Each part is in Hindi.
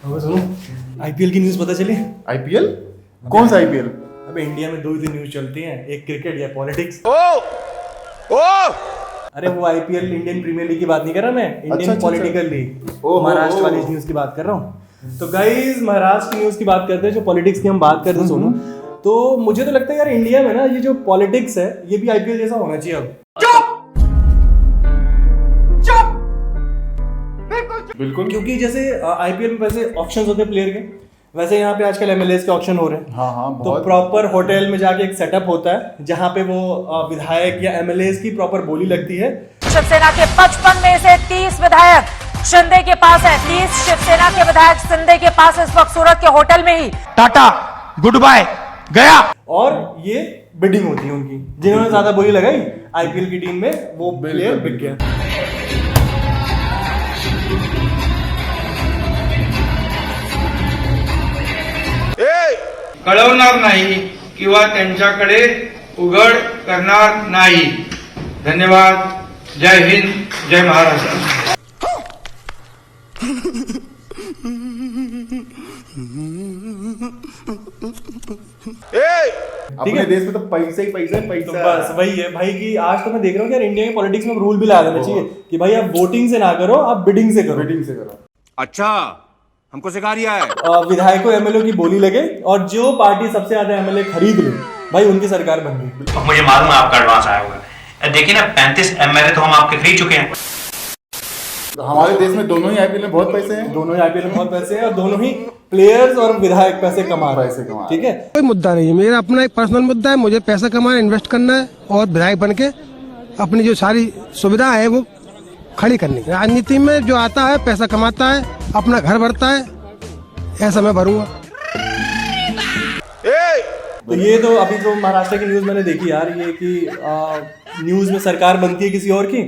अब सुनो, आईपीएल की न्यूज़ पता चली? आईपीएल? कौन सा आईपीएल? अबे इंडिया में दो ही न्यूज़ चलती हैं, एक क्रिकेट या पॉलिटिक्स। अरे वो आईपीएल इंडियन प्रीमियर लीग की बात नहीं कर रहा मैं, इंडियन पॉलिटिकल लीग, महाराष्ट्र वाली न्यूज़ की बात कर रहा हूँ। तो गाइस महाराष्ट्र की न्यूज़ की बात करते हैं, जो पॉलिटिक्स की हम बात करते हैं सोनू, तो मुझे तो लगता है यार इंडिया में ना ये जो पॉलिटिक्स है ये भी आईपीएल जैसा होना चाहिए अब। बिल्कुल, क्योंकि जैसे आईपीएल में वैसे ऑक्शंस होते हैं प्लेयर के, वैसे यहाँ पे आजकल एमएलएस के ऑक्शन हो रहे हैं। हाँ तो प्रॉपर होटल में जाके एक सेटअप होता है जहाँ पे वो विधायक या एमएलएस की प्रॉपर बोली लगती है। शिवसेना के 55 में से 30 विधायक शिंदे के पास है। 30 शिवसेना के विधायक शिंदे के पास इस वक्त सूरत के होटल में ही। टाटा गुड बाय गया। और ये बिडिंग होती है उनकी, जिन्होंने ज्यादा बोली लगाई आईपीएल की टीम में वो प्लेयर बिक गया। कळवणार नाही किंवा त्यांच्याकडे उघड करणार नाही। धन्यवाद। जय हिंद, जय महाराष्ट्र। अपने देश में तो पैसा ही पैसा है, तो पैसा। बस वही है भाई कि आज तो मैं देख रहा हूँ कि यार इंडिया के पॉलिटिक्स में रूल भी ला देना चाहिए कि भाई आप वोटिंग से ना करो, आप बिडिंग से करो। बिडिंग से करो। अच्छा हमको सिखा रिया है। विधायकों एमएलए की बोली लगे और जो पार्टी सबसे ज्यादा एमएलए खरीद ले भाई उनकी सरकार बन गई। अब मुझे मालूम है आपका एडवांस आया हुआ है। देखिए ना 35 एमएलए तो हम आपके खरीद चुके हैं। तो हमारे देश में दोनों ही आईपीएल में बहुत पैसे हैं। दोनों ही आईपीएल में बहुत पैसे हैं और दोनों ही प्लेयर्स और विधायक पैसे कमा रहे हैं। ठीक है, कोई मुद्दा नहीं है, मेरा अपना एक पर्सनल मुद्दा है। मुझे पैसा कमाना, इन्वेस्ट करना है और विधायक बन के अपनी जो सारी सुविधा है वो खड़ी करनी है। राजनीति में जो आता है पैसा कमाता है, अपना घर भरता है, ऐसा मैं भरूंगा। तो ये तो अभी जो महाराष्ट्र की न्यूज मैंने देखी यार, ये कि न्यूज में सरकार बनती है किसी और की,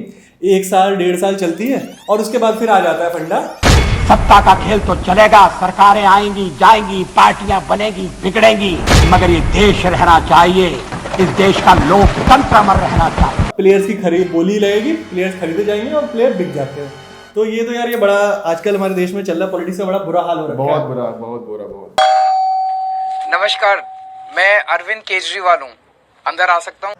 1 साल 1.5 साल चलती है और उसके बाद फिर आ जाता है फंडा। सत्ता का खेल तो चलेगा, सरकारें आएंगी जाएंगी, पार्टियां बनेगी बिगड़ेंगी, मगर ये देश रहना चाहिए। इस देश का लोकतंत्र अमर रहना चाहिए। प्लेयर्स की खरीद बोली लगेगी, प्लेयर्स खरीदे जाएंगे और प्लेयर बिक जाते हैं। तो ये तो यार ये बड़ा आजकल हमारे देश में चल रहा है, पॉलिटिक्स का बड़ा बुरा हाल हो रहा है। बहुत बुरा, बहुत बुरा, बहुत। नमस्कार, मैं अरविंद केजरीवाल हूँ, अंदर आ सकता हूँ?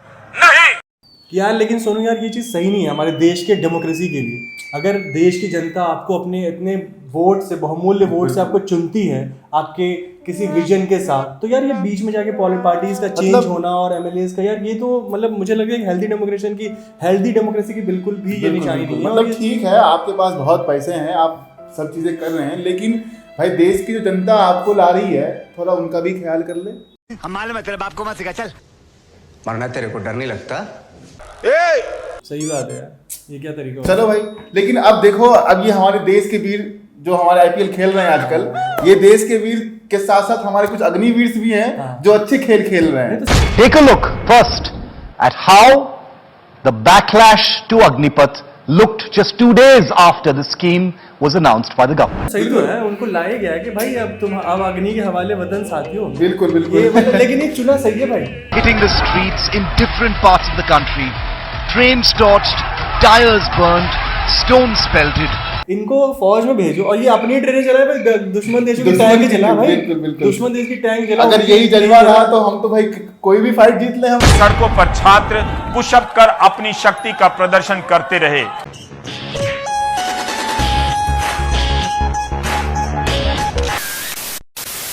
यार लेकिन सोनू यार ये चीज़ सही नहीं है हमारे देश के डेमोक्रेसी के लिए। अगर देश की जनता आपको अपने इतने वोट से, बहुमूल्य वोट से आपको चुनती है आपके किसी विजन के साथ, तो यार ये बीच में जाके पार्टीज का चेंज होना और एमएलएस का, यार ये तो मतलब मुझे लग रहा है हेल्दी डेमोक्रेसी की बिल्कुल भी ये निशानी नहीं है। मतलब ठीक है, आपके पास बहुत पैसे हैं, आप सब चीजें कर रहे हैं, लेकिन भाई देश की जो जनता आपको ला रही है, थोड़ा उनका भी ख्याल कर ले। हम मालूम है तेरे बाप को मत सिखा, चल मरना तेरे को डर नहीं लगता? सही बात है यार, ये क्या तरीका चलो भाई, लेकिन अब देखो, अब ये हमारे देश के वीर जो हमारे आईपीएल खेल रहे हैं आजकल, ये देश के वीर के साथ साथ हमारे कुछ अग्निवीर भी हैं जो अच्छे खेल खेल रहे हैं। Take a look first at how the backlash to Agnipath looked just 2 days after the scheme was announced by the government. सही तो है, उनको लाया गया है कि भाई अब तुम अब अग्नि के हवाले वतन साथियों। बिल्कुल बिल्कुल, ये मतलब लेकिन एक चुना सही है भाई। Hitting the streets in different parts of the country, trains torched, tires burned, stones pelted. इनको फौज में भेजो और ये अपनी ट्रेनें चलाए भाई, दुश्मन देश की टैंक चला भाई। बिल्कुल। दुश्मन देश की टैंक चला। अगर यही जज्बा रहा तो हम तो भाई कोई भी फाइट जीत ले। हम सड़कों पर छात्र पुशअप कर अपनी शक्ति का प्रदर्शन करते रहे।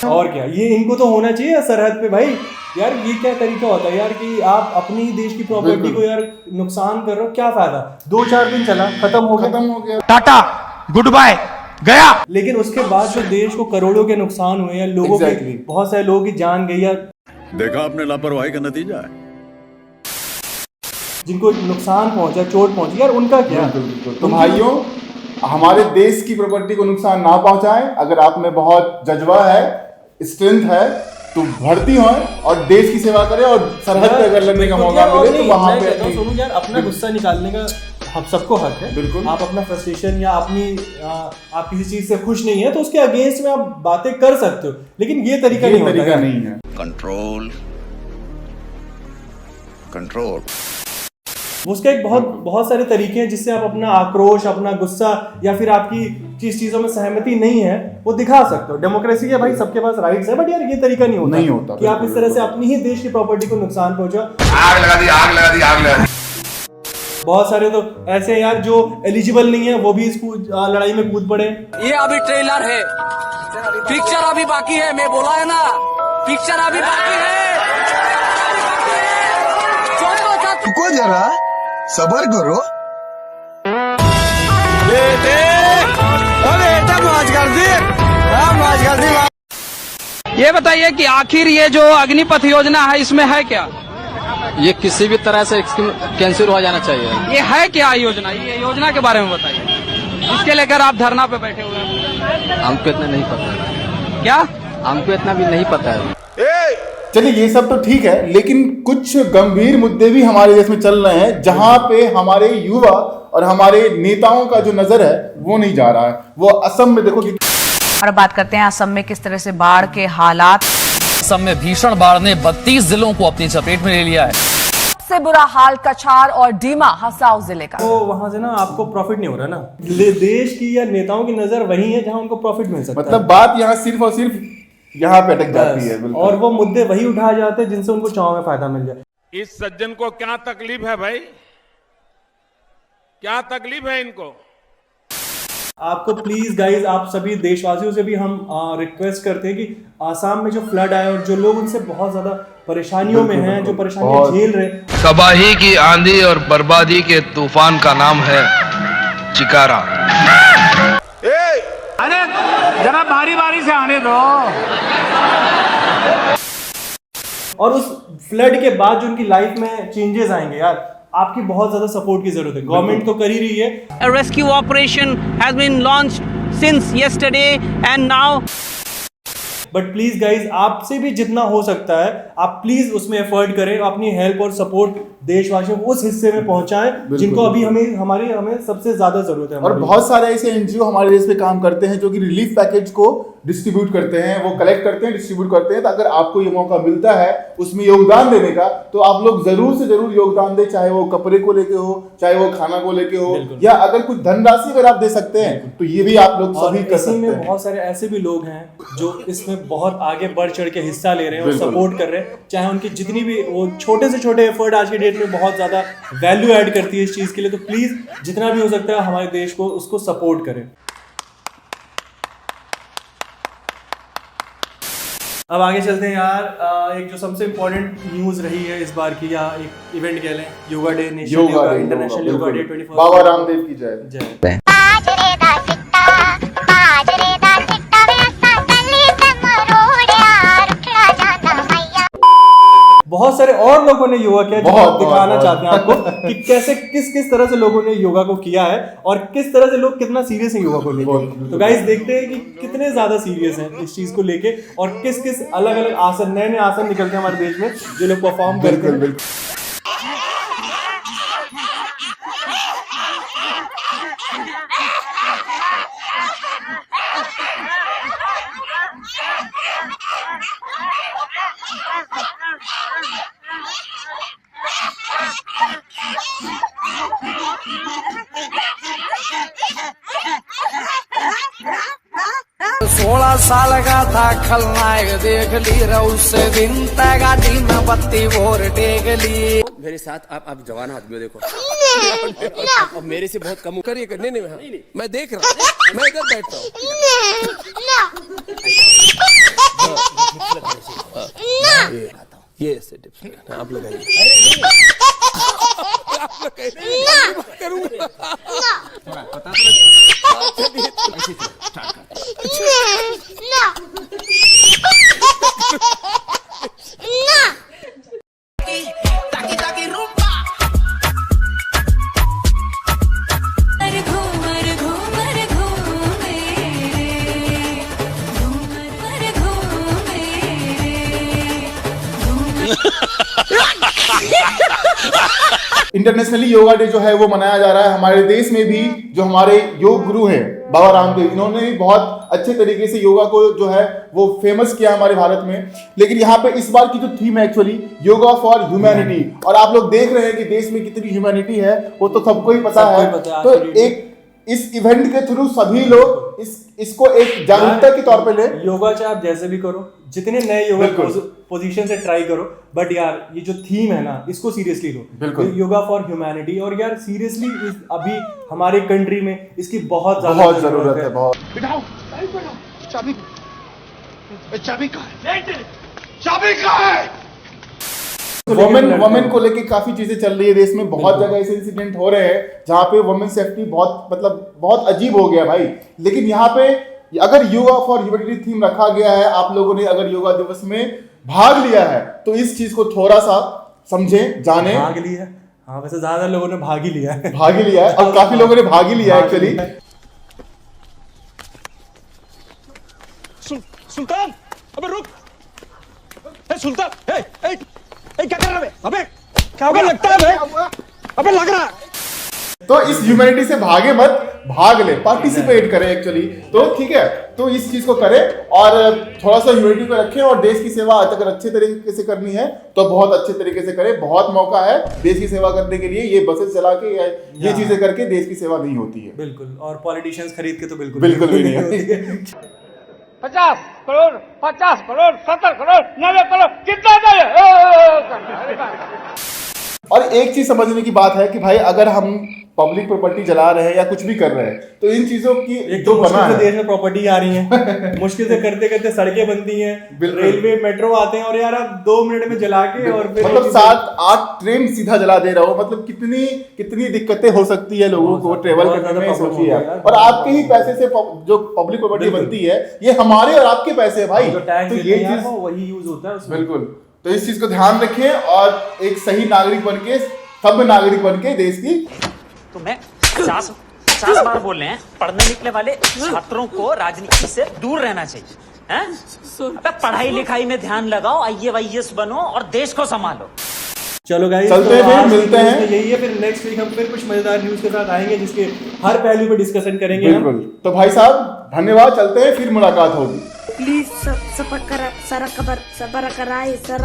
और क्या, ये इनको तो होना चाहिए सरहद पे भाई। यार ये क्या तरीका होता है यार कि आप अपनी देश की प्रॉपर्टी को यार नुकसान कर रहे हो, क्या फायदा? 2-4 दिन चला, खत्म हो गया। टाटा गुड बाय गया। लेकिन उसके बाद जो देश को करोड़ों के नुकसान हुए या लोगों की, बहुत सारे लोगों की जान गई या देखा आपने लापरवाही का नतीजा है। जिनको नुकसान पहुंचा, चोट पहुंची, यार उनका क्या? तो भाइयों, हमारे देश की प्रॉपर्टी को नुकसान ना पहुंचाएं। अगर आप में बहुत जज्बा है, स्ट्रेंथ है, तो भर्ती हो और देश की सेवा करें, और सरहद पे अगर लड़ने का मौका मिले तो वहां पे सुनो यार, अपना गुस्सा निकालने का हम सबको हक है। बिल्कुल, आप अपना फ्रस्ट्रेशन या आप किसी चीज से खुश नहीं है तो उसके अगेंस्ट में आप बातें कर सकते हो, लेकिन ये तरीका नहीं है। Control control. उसका एक बहुत सारे तरीके हैं जिससे आप अपना आक्रोश, अपना गुस्सा या फिर आपकी जिस चीजों में सहमति नहीं है वो दिखा सकते हो। डेमोक्रेसी है भाई, सबके पास राइट्स है, बट यार ये तरीका नहीं होता कि आप इस तरह से अपनी ही देश की प्रॉपर्टी को नुकसान पहुंचाओ। आग लगा दी। बहुत सारे तो ऐसे हैं यार जो एलिजिबल नहीं है, वो भी इस लड़ाई में कूद पड़े। ये अभी ट्रेलर है, पिक्चर अभी बाकी है, मैं बोला है ना, पिक्चर अभी बाकी है। रुको जरा, सबर करो। ये बताइए कि आखिर ये जो अग्निपथ योजना है इसमें है क्या? ये किसी भी तरह से कैंसिल हो जाना चाहिए। ये है क्या योजना? ये योजना के बारे में बताइए, इसके लेकर आप धरना पे बैठे हुए हैं। हमको इतना नहीं पता। क्या? हमको इतना भी नहीं पता है। चलिए ये सब तो ठीक है, लेकिन कुछ गंभीर मुद्दे भी हमारे देश में चल रहे हैं जहां पे हमारे युवा और हमारे नेताओं का जो नजर है वो नहीं जा रहा है। वो असम में देखो कि और अब बात करते हैं असम में किस तरह से बाढ़ के हालात। असम में भीषण बाढ़ ने 32 जिलों को अपनी चपेट में ले लिया है। सबसे बुरा हाल कछार और डीमा हसाओ जिले का। तो वहां से ना आपको प्रॉफिट नहीं हो रहा ना, देश की या नेताओं की नजर वही है जहां उनको प्रॉफिट मिल सकता है। मतलब बात यहाँ सिर्फ और सिर्फ यहाँ पे अटक जाती है और वो मुद्दे वही उठाए जाते हैं जिनसे उनको चुनाव में फायदा मिल जाए। इस सज्जन को क्या तकलीफ है भाई? क्या तकलीफ है इनको? आपको प्लीज गाइज, आप सभी देशवासियों से भी हम रिक्वेस्ट करते हैं कि आसाम में जो फ्लड आया और जो लोग उनसे बहुत ज्यादा परेशानियों में हैं, जो परेशानियां झेल रहे हैं, तबाही की आंधी और बर्बादी के तूफान का नाम है चिकारा। अरे जरा बारी बारी से आने दो। और उस फ्लड के बाद जो उनकी लाइफ में चेंजेस आएंगे यार, आपकी बहुत ज्यादा सपोर्ट की जरूरत है। गवर्नमेंट तो कर ही रही है। A rescue operation has been launched since yesterday and now but please guys, आपसे भी जितना हो सकता है आप प्लीज उसमें एफर्ट करें, अपनी हेल्प और सपोर्ट देशवासियों को उस हिस्से में पहुंचाएं जिनको अभी हमें सबसे ज्यादा जरूरत है। और बहुत सारे ऐसे एनजीओ हमारे देश में काम करते हैं जो कि रिलीफ पैकेज को डिस्ट्रीब्यूट करते हैं, वो कलेक्ट करते हैं, डिस्ट्रीब्यूट करते हैं। तो अगर आपको ये मौका मिलता है उसमें योगदान देने का, तो आप लोग जरूर से जरूर योगदान दें, चाहे वो कपड़े को लेके हो, चाहे वो खाना को लेके हो, या अगर कुछ धनराशि अगर आप दे सकते हैं तो ये भी आप लोग सभी कर सकते हैं। बहुत सारे ऐसे भी लोग हैं जो इसमें बहुत आगे बढ़ चढ़ के हिस्सा ले रहे हैं और सपोर्ट कर रहे हैं, चाहे उनकी जितनी भी वो छोटे से छोटे एफर्ट आज की डेट में बहुत ज्यादा वैल्यू ऐड करती है इस चीज के लिए। तो प्लीज जितना भी हो सकता है हमारे देश को उसको सपोर्ट करें। अब आगे चलते हैं यार, एक जो सबसे इम्पोर्टेंट न्यूज रही है इस बार की, या एक इवेंट कह लें, yoga day, national yoga, international yoga day 24 Baba Ramdev की जय जय। बहुत सारे और लोगों ने योगा किया, जो आप दिखाना चाहते हैं आपको कि कैसे किस तरह से लोगों ने योगा को किया है और किस तरह से लोग कितना सीरियस है योगा को लेके। तो गाइस देखते हैं कि कितने ज्यादा सीरियस हैं इस चीज को लेके और किस अलग अलग आसन, नए आसन निकलते हैं हमारे देश में जो लोग परफॉर्म करते हैं। सोलह साल का था खलनायक, देख ली रहा उससे दिन गाड़ी में बत्ती और टेक ली। मेरे साथ आप जवान आदमी हो, देखो अब मेरे से बहुत कम करिए। नहीं, मैं देख रहा हूँ, मैं इधर बैठता हूँ। ये ऐसे टिप्स आप लगाइए। करूँगा पता इंटरनेशनली योगा डे जो है वो मनाया जा रहा है। हमारे देश में भी जो हमारे योग गुरु हैं बाबा रामदेव, इन्होंने भी बहुत अच्छे तरीके से योगा को जो है वो फेमस किया हमारे भारत में। लेकिन यहाँ पे इस बार की जो थीम है एक्चुअली योगा फॉर ह्यूमैनिटी, और आप लोग देख रहे हैं कि देश में कितनी ह्यूमैनिटी है वो तो सबको ही पता है। तो एक इस इवेंट के थ्रू सभी लोग इसको एक जागरूकता के तौर पे ले। योगा चाहे आप जैसे भी करो, जितने नए योगा पोजीशन से ट्राई करो, बट यार ये जो थीम है ना इसको सीरियसली लो। बिल्कुल योगा फॉर ह्यूमैनिटी, और यार सीरियसली अभी हमारे कंट्री में इसकी बहुत जरूरत है। बहुत वुमेन को लेके काफी चीजें चल रही है देश में, बहुत जगह ऐसे इंसिडेंट हो रहे हैं जहां पे वुमेन सेफ्टी बहुत अजीब हो गया भाई। लेकिन यहाँ पे अगर योगा फॉर ह्यूमैनिटी थीम रखा गया है, आप लोगों ने अगर योगा दिवस में भाग लिया है तो इस चीज को थोड़ा सा समझें, जाने। भाग लिया, हाँ वैसे ज्यादा लोगों ने भाग ही लिया है और काफी लोगों ने भाग ही लिया है एक्चुअली। सुल्तान, अबे रुक, सुल्तान, क्या कर रहा है? अबे क्या लगता है? अबे लग रहा है। तो इस ह्यूमैनिटी से भागे मत, भाग ले, पार्टिसिपेट करें एक्चुअली। तो ठीक है, तो इस चीज को करें और थोड़ा सा ह्यूमैनिटी को रखें, और देश की सेवा अगर अच्छे तरीके से करनी है तो बहुत अच्छे तरीके से करें। बहुत मौका है देश की सेवा करने के लिए, ये बसेस चला के या ये चीजें करके देश की सेवा नहीं होती है। बिल्कुल, और पॉलिटिशियंस खरीद के तो बिल्कुल भी नहीं होती है। 50 करोड़, 50 करोड़, 70 करोड़, 90 करोड़, कितना चाहिए? और एक चीज समझने की बात है कि भाई अगर हम पब्लिक प्रॉपर्टी जला रहे हैं या कुछ भी कर रहे हैं तो इन चीजों की एक तो मुश्किल से देश में प्रॉपर्टी आ रही है, मुश्किल से करते करते सड़कें बनती हैं, रेलवे मेट्रो आते हैं, और यार आप 2 मिनट में जला के और फिर मतलब 7-8 ट्रेन सीधा जला दे रहा हो, मतलब कितनी दिक्कतें हो सकती है लोगों को ट्रेवल करने में। सोचिए आप, और आपके ही पैसे से जो पब्लिक प्रॉपर्टी बनती है, ये हमारे और आपके पैसे है भाई, तो ये चीज वही यूज होता है उसमें। बिल्कुल, तो इस चीज को ध्यान रखें और एक सही नागरिक बन के, सब नागरिक बन के देश की। तो मैं 50 बार बोल रहे हैं, पढ़ने निकले वाले छात्रों को राजनीति से दूर रहना चाहिए, हैं? अबे पढ़ाई लिखाई में ध्यान लगाओ, IAS बनो और देश को संभालो। चलो गाइस, चलते हैं, फिर मिलते हैं। यही है, फिर नेक्स्ट वीक हम फिर कुछ मजेदार न्यूज के साथ आएंगे जिसके हर पहलू पे डिस्कशन करेंगे। बिल्कुल, तो भाई साहब धन्यवाद, चलते हैं, फिर मुलाकात होगी। प्लीज सबर कराए सर।